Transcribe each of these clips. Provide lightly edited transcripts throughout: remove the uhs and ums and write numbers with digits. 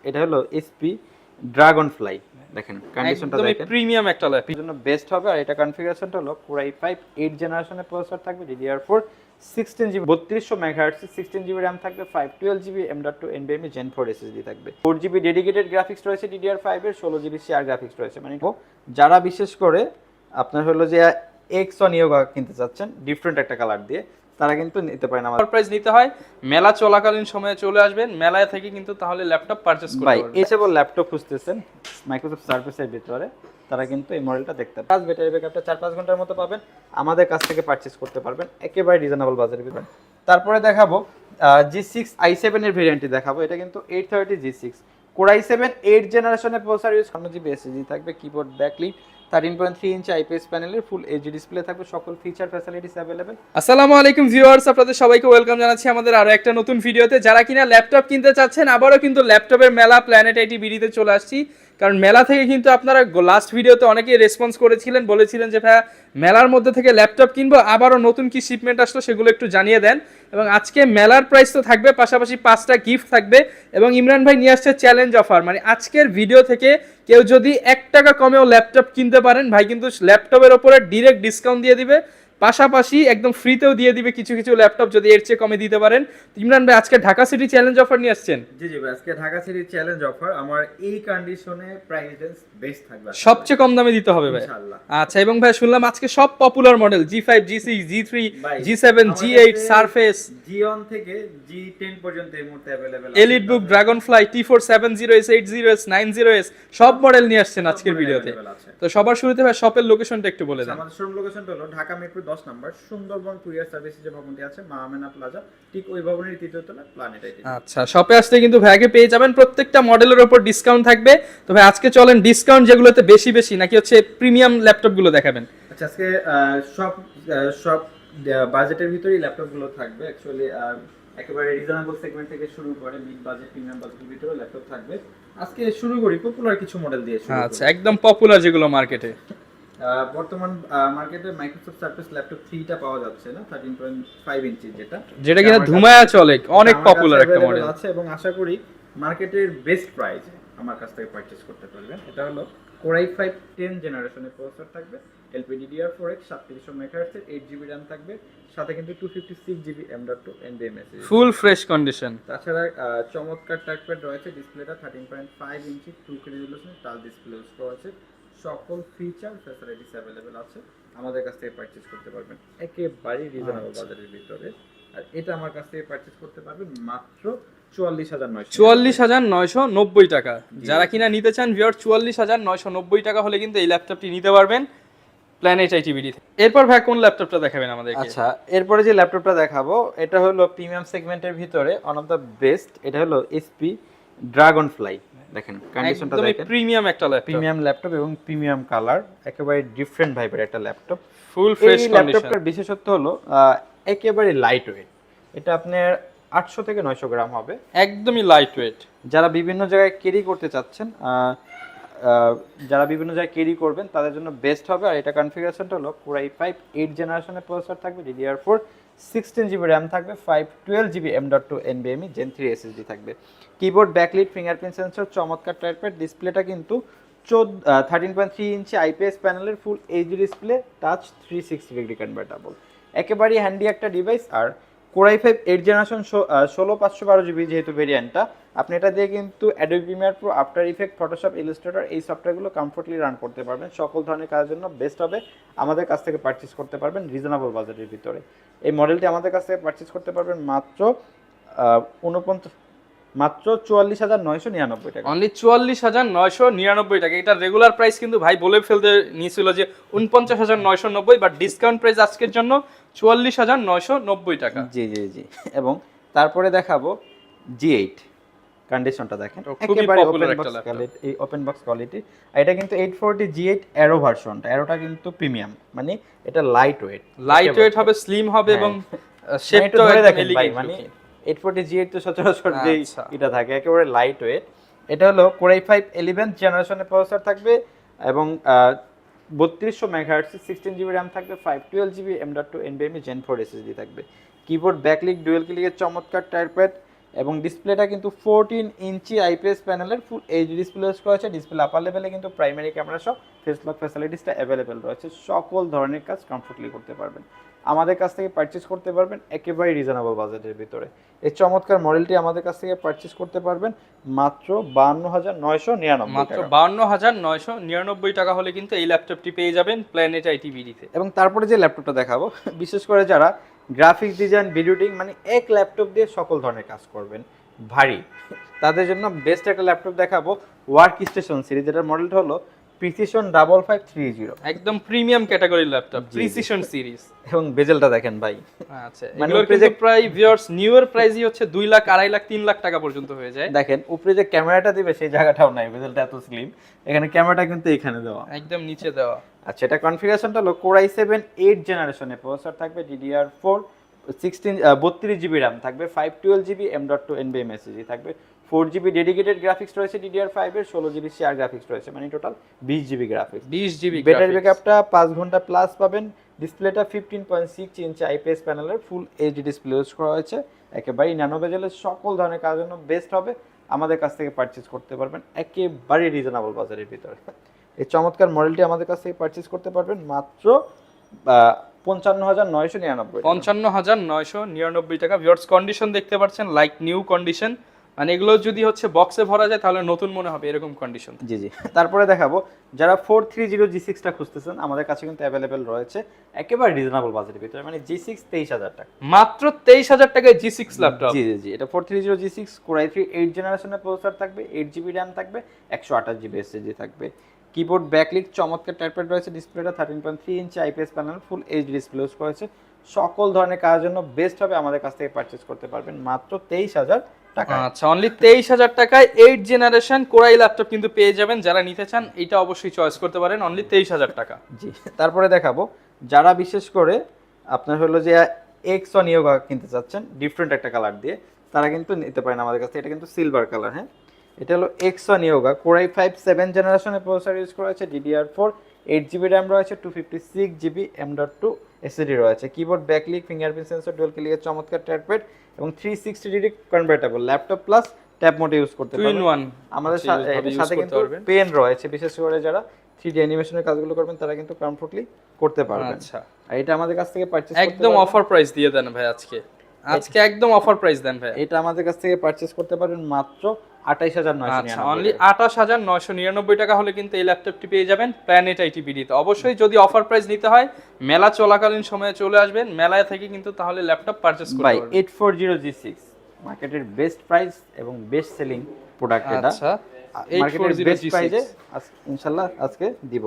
এটা হলো SP dragon fly. দেখেন কন্ডিশনটা দেখেন, প্রিমিয়াম একটা ল্যাপটপ এর জন্য বেস্ট হবে। আর এটা কনফিগারেশনটা হলো Core i5 8 জেনারেশনের প্রসেসর থাকবে, DDR4 16GB 3200 megahertz 16GB RAM থাকবে, 512GB M.2 NVMe Gen 4 SSD থাকবে, 4GB ডেডিকেটেড গ্রাফিক্স রয়েছে DDR5 এর, 16GB শেয়ার গ্রাফিক্স রয়েছে। মানে যারা বিশেষ করে আপনার হলো যে X1 Yoga কিনতে চাচ্ছেন ডিফারেন্ট একটা কালার দিয়ে, তারা কিন্তু নিতে পারেন। আমাদের প্রাইস নিতে হয় মেলা চলাকালীন সময়ে চলে আসবেন, মেলায় থেকে কিন্তু তাহলে ল্যাপটপ পারচেজ করতে ভাই পারবেন। এসেবল ল্যাপটপ খুঁজতেছেন মাইক্রোসফট সার্ভিসের ভিতরে, তারা কিন্তু এই মডেলটা দেখতে পারেন। ব্যাটারি ব্যাকআপটা 4-5 ঘন্টার মতো পাবেন, আমাদের কাছ থেকে পারচেজ করতে পারবেন একেবারে রিজনেবল বাজারের ভিতরে। তারপরে দেখাবো G6 i7 এর ভেরিয়েন্টটি দেখাবো। এটা কিন্তু 830 G6 Core i7 8 জেনারেশনের প্রসেসর ইউজ, 1GB SSD থাকবে, কিবোর্ড ব্যাকলিট, 13.3 ইঞ্চি আইপিএস প্যানেলের ফুল এইচডি ডিসপ্লে থাকবে, সকল ফিচার ফ্যাসিলিটিস अवेलेबल। আসসালামু আলাইকুম ভিউয়ার্স, আপনাদের সবাইকে ওয়েলকাম জানাচ্ছি আমাদের আরো একটা নতুন ভিডিওতে। যারা কিনা ল্যাপটপ কিনতে চাচ্ছেন, আবারও কিন্তু ল্যাপটপের মেলা প্ল্যানেট আইটি বিডিতে চলে আসছি। কারণ মেলা থেকে কিন্তু আপনারা লাস্ট ভিডিওতে অনেকেই রেসপন্স করেছিলেন, বলেছিলেন যে ভাইয়া মেলার মধ্যে থেকে ল্যাপটপ কিনবো, আবারও নতুন কি শিপমেন্ট আসলো সেগুলো একটু জানিয়ে দেন। এবং আজকে মেলার প্রাইস তো থাকবে, পাশাপাশি 5টা গিফট থাকবে, এবং ইমরান ভাই নিয়ে আসছে চ্যালেঞ্জ অফার। মানে আজকের ভিডিও থেকে কেউ যদি 1 টাকা কমেও ল্যাপটপ কিনতে পারেন, ভাই কিন্তু ল্যাপটপের ওপরে ডিরেক্ট ডিসকাউন্ট দিয়ে দিবে, পাশাপাশি একদম ফ্রিতেও দিয়ে দিবে কিছু কিছু ল্যাপটপ যদি এর চেয়ে কমে দিতে পারেন। ইমরান ভাই আজকে ঢাকা সিটি চ্যালেঞ্জ অফার নিয়ে আসছেন। জি জি ভাই, আজকে ঢাকা সিটি চ্যালেঞ্জ অফার। আমার এই কন্ডিশনে প্রাইস রেঞ্জ বেস্ট থাকবে, সবচেয়ে কম দামে দিতে হবে ভাই ইনশাআল্লাহ। আচ্ছা, এবং ভাই শুনলাম আজকে সব popular model G5 G6 G3 G7 G8 surface G1 থেকে G10 পর্যন্ত এই মুহূর্তে अवेलेबल আছে। এলিট বুক, Dragonfly, T4 70S 80S 90S সব মডেল নিয়ে আসছেন আজকের ভিডিওতে। তো সবার শুরুতে ভাই শপের লোকেশনটা একটু বলে দেন। আমাদের শোরুম লোকেশনটা হলো ঢাকা মেট্রো 10 নম্বর সুন্দরবন কুরিয়ার সার্ভিসের যে ভবনটি আছে মা আমেনা প্লাজা, ঠিক ওই ভবনের তৃতীয় তলায় প্ল্যানেট আইটি। আচ্ছা, শপে আসলে কিন্তু ভাইকে পেয়ে যাবেন, প্রত্যেকটা মডেলের উপর ডিসকাউন্ট থাকবে। তো ভাই আজকে চলেন ডিসকাউন্ট যেগুলোতে বেশি বেশি নাকি হচ্ছে প্রিমিয়াম ল্যাপটপ গুলো দেখাবেন। আচ্ছা, আজকে সব বাজেটের ভিতরেই ল্যাপটপ গুলো থাকবে। অ্যাকচুয়ালি একেবারে রিজনেবল সেগমেন্ট থেকে শুরু করে মিড বাজেট প্রিমিয়াম বাজেটের ভিতরে ল্যাপটপ থাকবে। আজকে শুরু করি পপুলার কিছু মডেল দিয়ে শুরু করি। আচ্ছা, একদম পপুলার যেগুলো মার্কেটে। বর্তমান মার্কেটে মাইক্রোসফট সারফেস ল্যাপটপ 3টা পাওয়া যাচ্ছে না, 13.5 ইঞ্চি যেটা কিনা ধুমায়া চলে, অনেক পপুলার একটা মডেল আছে, এবং আশা করি মার্কেটের বেস্ট প্রাইসে আমার কাছ থেকে পারচেজ করতে পারবেন। এটা হলো Core i5 10 জেনারেশনের প্রসেসর থাকবে, LPDDR4X 3700 মেগাহার্টজ 8GB RAM থাকবে, সাথে কিন্তু 256GB M.2 NVMe full fresh condition. তাছাড়া চমৎকার টাচপ্যাড রয়েছে, ডিসপ্লেটা 13.5 ইঞ্চি 2K রেজোলিউশনের টাচ ডিসপ্লে রয়েছে, সকল ফিচার ফ্যাসিলিটিস अवेलेबल আছে, আমাদের কাছ থেকে পারচেজ করতে পারবেন একেবারে রিজনেবল বাজারের ভিতরে। আর এটা আমার কাছ থেকে পারচেজ করতে পারবেন মাত্র 44,990 টাকা। যারা কিনা নিতে চান ভিউয়ার 44,990 টাকা হলে কিন্তু এই ল্যাপটপটি নিতে পারবেন প্ল্যানেট আইটিবিডি। এরপর ভাই কোন ল্যাপটপটা দেখাবেন আমাদেরকে? আচ্ছা, এরপরে যে ল্যাপটপটা দেখাবো এটা হলো প্রিমিয়াম সেগমেন্টের ভিতরে ওয়ান অফ দা বেস্ট। এটা হলো এসপি ড্রাগন ফ্লাই। দেখেন কন্ডিশনটা দেখেন, প্রিমিয়াম একটা ল্যাপটপ, প্রিমিয়াম ল্যাপটপ এবং প্রিমিয়াম কালার, একেবারে ডিফারেন্ট ভাইবের একটা ল্যাপটপ, ফুল ফ্রেশ কন্ডিশন। ল্যাপটপটার বিশেষত্ব হলো একেবারে লাইট ওয়েট। এটা আপনার 800 থেকে 900 গ্রাম হবে, একদমই লাইট ওয়েট। যারা বিভিন্ন জায়গায় ক্যারি করতে চাচ্ছেন, যারা বিভিন্ন জায়গায় ক্যারি করবেন তাদের জন্য বেস্ট হবে। আর এটা কনফিগারেশনটা হলো Core i5 8 জেনারেশনের প্রসেসর থাকবে, DDR4 16GB RAM থাকবে, 512GB M.2 NVMe Gen 3 SSD থাকবে, কিবোর্ড ব্যাকলিট, ফিঙ্গারপ্রিন্ট সেন্সর, চমৎকার টাইপের ডিসপ্লেটা কিন্তু 13.3 ইঞ্চি আইপিএস প্যানেলের ফুল HD display, touch 360 degree convertible, একেবারেই হ্যান্ডি একটা ডিভাইস। আর Core i5 8 জেনারেশন 16512GB যেহেতু ভেরিয়েন্টটা, আপনি এটা দিয়ে কিন্তু Adobe Premiere Pro, after effect, Photoshop, Illustrator এই সফটওয়্যারগুলো কমফোর্টলি রান করতে পারবেন। সকল ধরনের কাজের জন্য বেস্ট হবে, আমাদের কাছ থেকে পারচেজ করতে পারবেন রিজনেবল বাজেটের ভিতরে। এই মডেলটি আমাদের কাছ থেকে পারচেজ করতে পারবেন মাত্র 44,999 টাকা। অনলি 44,999 টাকা। এটা রেগুলার প্রাইস কিন্তু ভাই বলে ফেলতে নিয়েছিল যে 49,990, বাট ডিসকাউন্ট প্রাইস আজকের জন্য 44,990 টাকা। জি জি জি। এবং তারপরে দেখাবো G8 কন্ডিশনটা দেখেন, একেবারে ওপেন বক্স কোয়ালিটি। আর এটা কিন্তু 840 G8 অ্যারো ভার্সনটা, অ্যারোটা কিন্তু প্রিমিয়াম, মানে এটা লাইট ওয়েট হবে, স্লিম হবে, এবং শেপটাও একদম এলিগেন্ট। মানে 840 G8 তো সচরাচর যেই এটা থাকে, একেবারে লাইট ওয়েট। এটা হলো Core i5 11th জেনারেশনের প্রসেসর থাকবে, এবং 3200 মেগাহার্টজ 16GB RAM থাকবে, 512GB M.2 NVMe Gen 4 SSD থাকবে, কিবোর্ড ব্যাকলিক, ডুয়াল ক্লিকের চমৎকার টাইপপ্যাড, এবং ডিসপ্লেটা কিন্তু 14 ইঞ্চি আইপিএস প্যানেলের ফুল এইচডি ডিসপ্লে ইউজ করা হয়েছে। ডিসপ্লে আপার লেভেলে কিন্তু প্রাইমারি ক্যামেরা সহ ফেস লক ফ্যাসিলিটিসটা অ্যাভেলেবেল রয়েছে। সকল ধরনের কাজ কমফোর্টলি করতে পারবেন, আমাদের কাছ থেকে পারচেস করতে পারবেন একেবারে রিজনেবল বাজেটের ভিতরে। এই চমৎকার মডেলটি আমাদের কাছ থেকে পারচেস করতে পারবেন মাত্র 52,999 মাত্র 52,999 টাকা হলে কিন্তু এই ল্যাপটপটি পেয়ে যাবেন প্ল্যানেট আইটি বিডিতে। এবং তারপরে যে ল্যাপটপটা দেখাবো, বিশেষ করে যারা গ্রাফিক্স ডিজাইন, ভিডিও এডিটিং মানে এক ল্যাপটপ দিয়ে সকল ধরনের কাজ করবেন ভারী, তাদের জন্য বেস্ট একটা ল্যাপটপ দেখাবো ওয়ার্ক স্টেশন সিরিজ। এটার মডেলটা হলো প্রিসিশন 5530, একদম প্রিমিয়াম ক্যাটাগরির ল্যাপটপ প্রিসিশন সিরিজ। এবং বেজেলটা দেখেন ভাই, আচ্ছা এগুলোর কিন্তু প্রায় ভিউয়ার্স নিউয়ার প্রাইসই হচ্ছে 2 লাখ, 2.5 লাখ, 3 লাখ টাকা পর্যন্ত হয়ে যায়। দেখেন উপরে যে ক্যামেরাটা দিবে সেই জায়গাটাও নাই, বেজেলটা এত স্লিম। এখানে ক্যামেরাটা কিন্তু এখানে দেওয়া, একদম নিচে দেওয়া। আচ্ছা এটা কনফিগারেশনটা হলো Core i7 8 জেনারেশনের প্রসেসর থাকবে, DDR4 32 জিবি র্যাম থাকবে, 512 জিবি M.2 NVMe SSD থাকবে, 4 জিবি ডেডিকেটেড গ্রাফিক্স রয়েছে DDR5 এর, 16 জিবি শেয়ার গ্রাফিক্স রয়েছে, মানে total 20 GB graphics. 20 GB battery ব্যাকআপটা 5 ঘন্টা প্লাস পাবেন। ডিসপ্লেটা 15.6 ইঞ্চি আইপিএস প্যানেলের ফুল এইচডি ডিসপ্লে ইউজ করা হয়েছে, একেবারে ন্যানো বেজেলের, সকল ধরনের কাজের জন্য বেস্ট হবে। আমাদের কাছ থেকে পারচেজ করতে পারবেন একেবারে রিজনেবল বাজারের ভিতরে। এই চমৎকার মডেলটি আমাদের কাছ থেকে পারচেজ করতে পারবেন মাত্র 55,999। 55,999 টাকা। ভিউয়ার্স কন্ডিশন দেখতে পাচ্ছেন লাইক নিউ কন্ডিশন, মানে এগুলো যদি হচ্ছে বক্সে ভরা যায় তাহলে নতুন মনে হবে এরকম কন্ডিশন। জি জি। তারপরে দেখাবো যারা 430 G6 টা খুঁজতেছেন, আমাদের কাছে কিন্তু অ্যাভেলেবেল রয়েছে একেবারে রিজনেবল বাজেটের ভিতরে, মানে G6 23,000 টাকা, মাত্র 23,000 টাকায় G6 ল্যাপটপ। জি জি জি। এটা 430 G6 Core i3 8 জেনারেশনের প্রসেসর থাকবে, 8 জিবি র্যাম থাকবে, 128 জিবি এসএসডি থাকবে। কিবোর্ড ব্যাকলিট চমৎকার টাইপের রয়েছে, ডিসপ্লেটা 13.3 ইঞ্চি IPS panel full HD display use করেছে। সকল ধরনের কাজের জন্য বেস্ট হবে, আমাদের কাছ থেকে পারচেজ করতে পারবেন মাত্র 23,000 টাকা। আচ্ছা অনলি 23,000 টাকায় 8 জেনারেশন Core i ল্যাপটপ কিন্তু পেয়ে যাবেন। যারা নিতে চান এটা অবশ্যই চয়েস করতে পারেন, অনলি 23,000 টাকা। জি। তারপরে দেখাবো যারা বিশেষ করে আপনার হলো যে এক্সন ইয়োগা কিনতে চাচ্ছেন ডিফারেন্ট একটা কালার দিয়ে, তারা কিন্তু নিতে পারেন আমাদের কাছে। এটা কিন্তু সিলভার কালার, হ্যাঁ এটা হলো এক্সন ইয়োগা Core i5 7 জেনারেশনের প্রসেসর ইউজ করা হয়েছে, DDR4 8 জিবি র্যাম রয়েছে, 256 জিবি M.2 এসএসডি রয়েছে। Keyboard backlit, fingerprint sensor, dual ক্লিকের চমৎকার ট্র্যাকপ্যাড এবং 360 degree convertible laptop plus tab মোডে ইউজ করতে পারবেন। 2 in 1 আমাদের সাথে কিন্তু পেন রয়েছে, বিশেষ করে যারা 3D অ্যানিমেশনের কাজগুলো করবেন তারা কিন্তু কমফোর্টলি করতে পারবেন। আচ্ছা আর এটা আমাদের কাছ থেকে পারচেজ করতে একদম অফার প্রাইস দিয়ে দেন ভাই আজকে, আজকে একদম অফার প্রাইস দেন ভাই। এটা আমাদের কাছ থেকে পারচেজ করতে পারবেন মাত্র 28,999। আচ্ছা অনলি 28,999 টাকা হলে কিন্তু এই ল্যাপটপটি পেয়ে যাবেন প্ল্যানেট আইটি বিডিতে। অবশ্যই যদি অফার প্রাইস নিতে হয় মেলা চলাকালীন সময়ে চলে আসবেন, মেলায় থেকে কিন্তু তাহলে ল্যাপটপ পারচেজ করতে ভাই পারবেন। 840 G6 মার্কেটের বেস্ট প্রাইস এবং বেস্ট সেলিং প্রোডাক্ট এটা। আচ্ছা মার্কেটের 840 বেস্ট প্রাইসে ইনশাআল্লাহ আজকে দিব।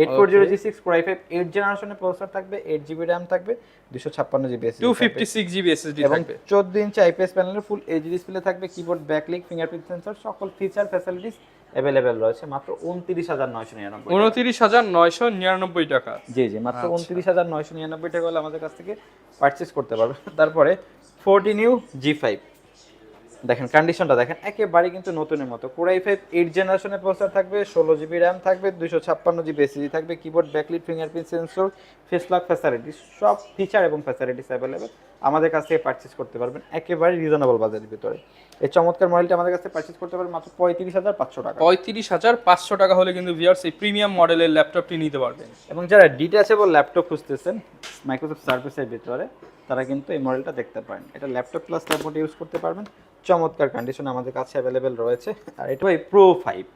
840 G6 Core i5 8 জেনারেশনের প্রসেসর থাকবে, 8 জিবি র্যাম থাকবে, 256 জিবি এসএসডি, 256 জিবি এসএসডি এবং থাকবে, 14 ইঞ্চি আইপিএস প্যানেলের ফুল এইচডি ডিসপ্লে থাকবে। কিবোর্ড ব্যাকলিক, ফিঙ্গারপ্রিন্ট সেন্সর, সকল ফিচার ফ্যাসিলিটিস অ্যাভেলেবেল রয়েছে মাত্র 29,999। 29,999 টাকা। জি জি, মাত্র 29,999 টাকা হলে আমাদের কাছ থেকে পারচেজ করতে পারবেন। তারপরে 40 নিউ G5 দেখেন, কন্ডিশনটা দেখেন একেবারে কিন্তু নতুনের মতো। Core i5 8 জেনারেশনের প্রসেসর থাকবে, 16 জিবি র্যাম থাকবে, 256 জিবি এসএসডি থাকবে। Keyboard backlit, fingerprint sensor, face lock facilities, সব ফিচার এবং ফ্যাসিলিটিস অ্যাভেলেবেল, আমাদের কাছ থেকে পারচেজ করতে পারবেন একেবারে রিজনেবল বাজারের ভিতরে। এই চমৎকার মডেলটি আমাদের কাছে পারচেজ করতে পারবেন মাত্র 35,500 টাকা। 35,500 টাকা হলে কিন্তু ভিউয়ার্স এই প্রিমিয়াম মডেলের ল্যাপটপটি নিতে পারবেন। এবং যারা ডিট্যাচেবল ল্যাপটপ খুঁজতেছেন মাইক্রোসফট সার্ফেসের ভিতরে, তারা কিন্তু এই মডেলটা দেখতে পারেন। এটা ল্যাপটপ প্লাস ট্যাব মোডে ইউজ করতে পারবেন, চমৎকার কন্ডিশন আমাদের কাছে অ্যাভেলেবেল রয়েছে। আর এটা ভাই Pro 5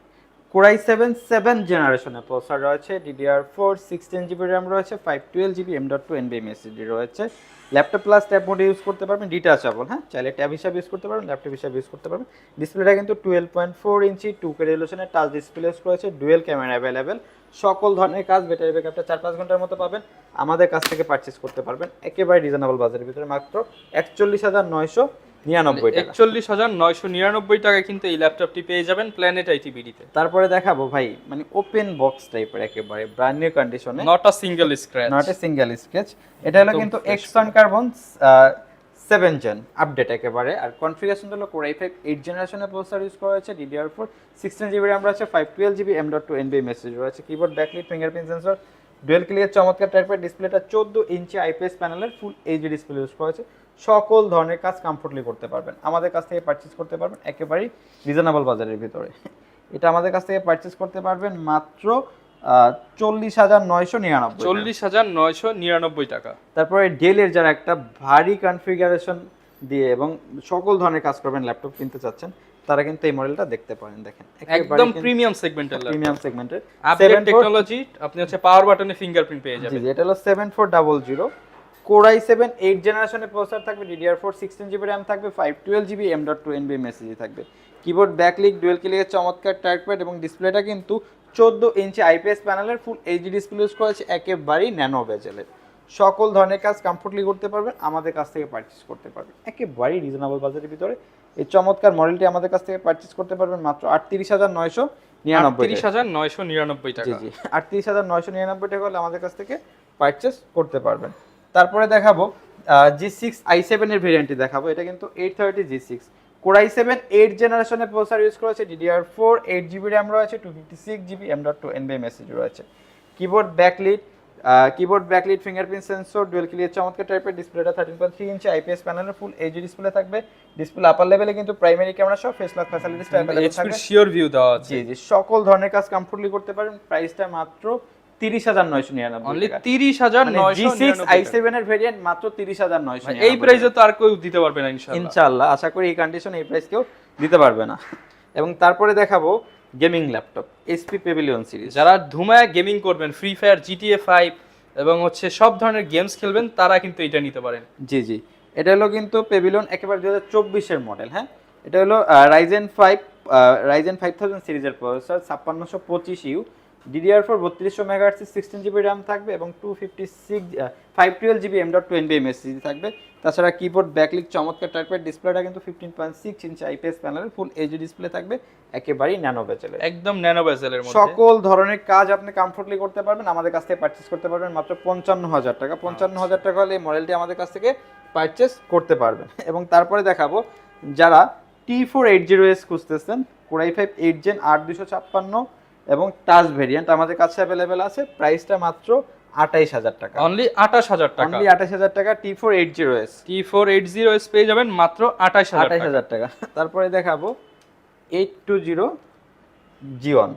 Core i7 7 জেনারেশনের প্রসেসর রয়েছে, DDR4 16 জিবি র্যাম রয়েছে, 512 জিবি M.2 NVMe SSD রয়েছে। ল্যাপটপ প্লাস ট্যাব মোডে ইউজ করতে পারবেন, ডিটাচেবল, হ্যাঁ চাইলে ট্যাব হিসাবে ইউজ করতে পারবেন, ল্যাপটপ হিসাবে ইউজ করতে পারবেন। ডিসপ্লেটা কিন্তু 12.4 ইঞ্চি 2K রেজোলিউশনের টাচ ডিসপ্লে ইউজ করেছে, ডুয়েল ক্যামেরা অ্যাভেলেবেল, সকল ধরনের কাজ। ব্যাটারি ব্যাকআপটা 4-5 ঘন্টার মতো পাবেন, আমাদের কাছ থেকে পারচেজ করতে পারবেন একেবারে রিজনেবল বাজারের ভিতরে মাত্র 41,999 টাকা। 41,999 টাকায় কিন্তু এই ল্যাপটপটি পেয়ে যাবেন প্ল্যানেট আইটি বিডিতে। তারপরে দেখাবো ভাই মানে ওপেন বক্স টাইপের একেবারে ব্র্যান্ড নিউ কন্ডিশনে, not a single scratch, not a single sketch. এটা হলো কিন্তু এক্সন কার্বন 7 জেন আপডেট একেবারে। আর কনফিগারেশনটা হলো Core i5 8 জেনারেশনের প্রসেসর ইউজ করা হয়েছে, DDR4 16 জিবি র্যাম রয়েছে, 512 জিবি M.2 NVMe SSD রয়েছে। Keyboard backlit, fingerprint sensor, dual clear চমৎকার টাইপের। ডিসপ্লেটা 14 ইঞ্চি আইপিএস প্যানেলের ফুল এইচডি ডিসপ্লে ইউজ করা হয়েছে, সকল ধরনের কাজ কমফোর্টলি করতে পারবেন, আমাদের কাছ থেকে পারচেস করতে পারবেন একেবারেই রিজনেবল বাজারের ভিতরে। এটা আমাদের কাছ থেকে পারচেস করতে পারবেন মাত্র 40,999 40,999 টাকা। তারপরে ডেলের যারা একটা ভারী কনফিগারেশন দিয়ে এবং সকল ধরনের কাজ করবেন ল্যাপটপ কিনতে চাচ্ছেন, তারা কিন্তু এই মডেলটা দেখতে পারেন। দেখেন একদম প্রিমিয়াম সেগমেন্টের প্রিমিয়াম সেগমেন্টের আপডেট টেকনোলজি, আপনি হচ্ছে পাওয়ার বাটনে ফিঙ্গারপ্রিন্ট পেয়ে যাবেন। জি, এটা হলো 7400 Core i7 8 জেনারেশনের প্রসেসর থাকবে, DDR4 16GB RAM থাকবে, 512GB M.2 NVMe SSD থাকবে। কিবোর্ড ব্যাকলিট ডুয়েল ক্লিকের চমৎকার টাচপ্যাড এবং ডিসপ্লেটা কিন্তু 14 ইঞ্চি IPS প্যানেলের ফুল এইচডি ডিসপ্লে ইউজ করেছে, একেবারেই ন্যানো বেজেলের। সকল ধরনের কাজ কমফোর্টলি করতে পারবেন, আমাদের কাছ থেকে পারচেস করতে পারবেন একেবারেই রিজনেবল বাজারের ভিতরে। এই চমৎকার মডেলটি আমাদের কাছ থেকে পারচেস করতে পারবেন মাত্র 38,999 টাকা। জি জি, 38,999 টাকা হলে আমাদের কাছ থেকে পারচেস করতে পারবেন। তারপরে দেখাবো G6 i7 এর ভেরিয়েন্টটি দেখাবো। এটা কিন্তু 830 G6 Core i7 8 জেনারেশনের প্রসেসর ইউজ করেছে, DDR4 8GB RAM রয়েছে, 256GB M.2 NVMe SSD রয়েছে। Keyboard backlit fingerprint sensor dual clear চমৎকার টাইপের ডিসপ্লেটা 13.3 ইঞ্চি IPS প্যানেলের ফুল এইচডি ডিসপ্লে থাকবে। ডিসপ্লে আপার লেভেলে কিন্তু প্রাইমারি ক্যামেরা সহ ফেস লক ফ্যাসিলিটিসটা अवेलेबल থাকবে, শিওর ভিউ দেওয়া আছে। জি জি, সকল ধরনের কাজ কমফোর্টলি করতে পারেন। প্রাইসটা মাত্র 30,999 অনলি টাকা। 30,999 G6 i7 এর ভেরিয়েন্ট মাত্র 30,999। এই প্রাইসে তো আর কেউ দিতে পারবে না ইনশাআল্লাহ। ইনশাআল্লাহ আশা করি এই কন্ডিশনে এই প্রাইস কেউ দিতে পারবে না। এবং তারপরে দেখাবো gaming laptop HP Pavilion series. যারা ধুমায় গেমিং করবেন, ফ্রি ফায়ার, GTA 5 এবং হচ্ছে সব ধরনের গেমস খেলবেন, তারা কিন্তু এটা নিতে পারেন। জি জি, এটা হলো কিন্তু পেভিলিয়ন একেবারে 2024 এর মডেল। হ্যাঁ, এটা হলো Ryzen 5000 সিরিজের processor, 5625U, DDR4 3200 MHz 16GB RAM থাকবে এবং 512GB M.2 NVMe SSD থাকবে। তাছাড়া কিবোর্ড ব্যাকলিট চমৎকার টাইপের ডিসপ্লেটা কিন্তু 15.6 ইঞ্চি IPS প্যানেলের ফুল এইচডি ডিসপ্লে থাকবে, একেবারেই ন্যানো বেজেলের। একদম ন্যানো বেজেলের মধ্যে সকল ধরনের কাজ আপনি কমফোর্টলি করতে পারবেন, আমাদের কাছ থেকে পারচেস করতে পারবেন মাত্র 55,000 টাকা। 55,000 টাকা হলে এই মডেলটি আমাদের কাছ থেকে পারচেস করতে পারবেন। এবং তারপরে দেখাবো যারা T480S খুঁজতেছেন, Core i5 8 Gen 8256 এবং টাচ ভেরিয়েন্ট আমাদের কাছে অ্যাভেলেবেল আছে। প্রাইসটা মাত্র 28,000 টাকা। অনলি 28,000 টাকা। অনলি 28,000 টাকা T480S। T480S পেয়ে যাবেন মাত্র 28,000 টাকা। তারপরে দেখাবো 820 G1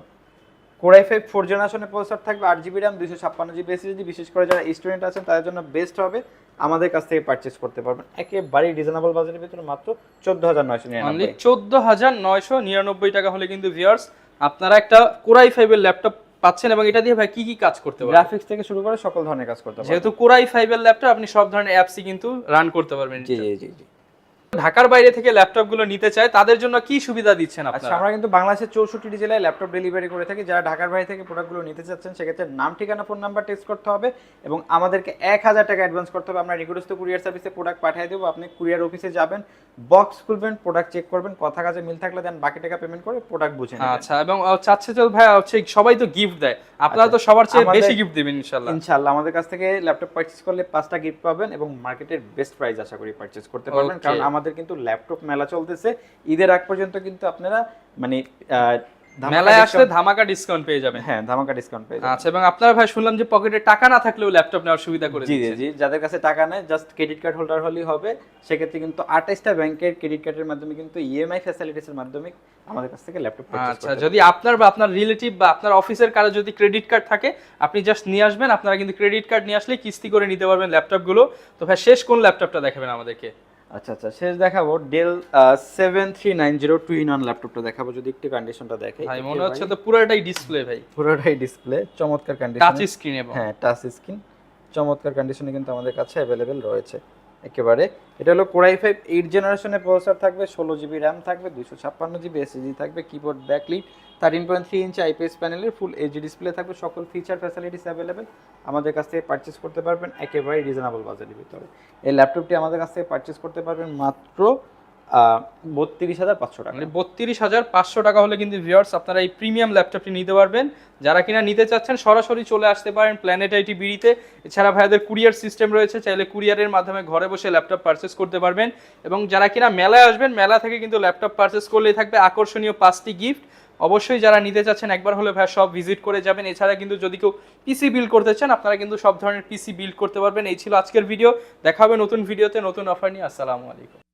Core i5 4 জেনারেশনের প্রসেসর থাকবে, 8GB RAM 256GB SSD। বিশেষ করে যারা স্টুডেন্ট আছেন তাদের জন্য বেস্ট হবে, আমাদের কাছ থেকে পারচেস করতে পারবেন একেবারেই রিজনেবল বাজারের ভিতরে মাত্র 14,999। অনলি 14,999 টাকা হলে কিন্তু ভিউয়ার্স আপনারা একটা Core i5 এর ল্যাপটপ পাচ্ছেন। এবং এটা দিয়ে ভাই কি কি কাজ করতে পারবেন? গ্রাফিক্স থেকে শুরু করে সকল ধরনের কাজ করতে পারবেন। যেহেতু Core i5 এর ল্যাপটপ, আপনি সব ধরনের অ্যাপসই কিন্তু রান করতে পারবেন। জি জি জি জি। ঢাকার বাইরে থেকে ল্যাপটপগুলো নিতে চায়, তাদের জন্য কি সুবিধা দিচ্ছেন আচ্ছা, আপনারা? আমরা কিন্তু বাংলাদেশের 64টি জেলায় ল্যাপটপ ডেলিভারি করে থাকি। যারা ঢাকার বাইরে থেকে প্রোডাক্টগুলো নিতে চাচ্ছেন, সেক্ষেত্রে নাম, ঠিকানা, ফোন নাম্বার টেক্সট করতে হবে এবং আমাদেরকে 1000 টাকা অ্যাডভান্স করতে হবে। আমরা নিকটস্থ কুরিয়ার সার্ভিসে প্রোডাক্ট পাঠিয়ে দেবো। আপনি কুরিয়ার অফিসে যাবেন, বক্স খুলবেন, প্রোডাক্ট চেক করবেন, কথা কাজে মিল থাকলে দেন বাকি টাকা পেমেন্ট করে প্রোডাক্ট বুঝে নেবেন। আচ্ছা, এবং চাচ্ছে তো ভাই হচ্ছে সবাই তো গিফট দেয়, আপনারা তো সবার চেয়ে বেশি গিফট দিবেন ইনশাআল্লাহ। ইনশাআল্লাহ আমাদের কাছ থেকে ল্যাপটপ পারচেজ করলে 5টা গিফট পাবেন এবং মার্কেটের বেস্ট প্রাইস আশা করি পারচেজ করতে পারবেন। কারণ আমাদের কিন্তু ল্যাপটপ মেলা চলতেছে, ঈদের আগ পর্যন্ত কিন্তু আপনারা মানে মেলায় আসলে ধামাকা ডিসকাউন্ট পেয়ে যাবেন। হ্যাঁ, ধামাকা ডিসকাউন্ট পেয়ে যাবেন। আচ্ছা, এবং আপনারা ভাই শুনলাম যে পকেটে টাকা না থাকলেও ল্যাপটপ নেওয়ার সুবিধা করে জি দিচ্ছেন। জি, যাদের কাছে টাকা নেই, জাস্ট ক্রেডিট কার্ড হোল্ডার হলেই হবে। সেক্ষেত্রে কিন্তু 28টা ব্যাংকের ক্রেডিট কার্ডের মাধ্যমে কিন্তু ইএমআই ফ্যাসিলিটিসের মাধ্যমে আমাদের কাছ থেকে ল্যাপটপ পারচেজ করতে আচ্ছা, যদি আপনার বা আপনার রিলেটিভ বা আপনার অফিসের কারো যদি ক্রেডিট কার্ড থাকে, আপনি জাস্ট নিয়ে আসবেন। আপনারা কিন্তু ক্রেডিট কার্ড নিয়ে আসলে কিস্তি করে নিতে পারবেন ল্যাপটপগুলো। তো ভাই শেষ কোন ল্যাপটপটা দেখাবেন আমাদেরকে? আচ্ছা আচ্ছা, শেষ দেখাবো ডেল 7390 2-in-1 ল্যাপটপটা দেখাবো। যদি একটু কন্ডিশনটা দেখে, ভাই মনে হচ্ছে তো পুরোটাই ডিসপ্লে ভাই, পুরোটাই ডিসপ্লে, চমৎকার কন্ডিশন, টাচ স্ক্রিন। এবং হ্যাঁ, টাচ স্ক্রিন চমৎকার কন্ডিশনে কিন্তু আমাদের কাছে অ্যাভেলেবেল রয়েছে একেবারে। এটা হলো Core i5 8 জেনারেশনের প্রসেসর থাকবে, 16GB RAM থাকবে, 256GB SSD থাকবে, কিবোর্ড ব্যাকলিট 13.3 ইঞ্চি IPS প্যানেলের ফুল এইচডি ডিসপ্লে থাকবে, সকল ফিচার ফ্যাসিলিটিস অ্যাভেলেবেল। আমাদের কাছ থেকে পারচেজ করতে পারবেন একেবারে রিজনেবল বাজারের ভিতরে। এই ল্যাপটপটি আমাদের কাছ থেকে পারচেজ করতে পারবেন মাত্র 32,500 টাকা। 32,500 টাকা হলে কিন্তু ভিউয়ার্স আপনারা এই প্রিমিয়াম ল্যাপটপটি নিতে পারবেন। যারা কিনা নিতে চাচ্ছেন সরাসরি চলে আসতে পারেন প্ল্যানেট আইটি বিডিতে। এছাড়া ভাইদের কুরিয়ার সিস্টেম রয়েছে, চাইলে কুরিয়ারের মাধ্যমে ঘরে বসে ল্যাপটপ পারচেস করতে পারবেন। এবং যারা কিনা মেলায় আসবেন, মেলা থেকে কিন্তু ল্যাপটপ পারচেস করলেই থাকবে আকর্ষণীয় 5টি গিফট। অবশ্যই যারা নিতে চাচ্ছেন একবার হলে ভাই সব ভিজিট করে যাবেন। এছাড়া কিন্তু যদি কেউ পিসি বিল্ড করতে চান আপনারা কিন্তু সব ধরনের পিসি বিল্ড করতে পারবেন। এই ছিল আজকের ভিডিও, দেখা হবে নতুন ভিডিওতে নতুন অফার নিয়ে। আসসালামু আলাইকুম।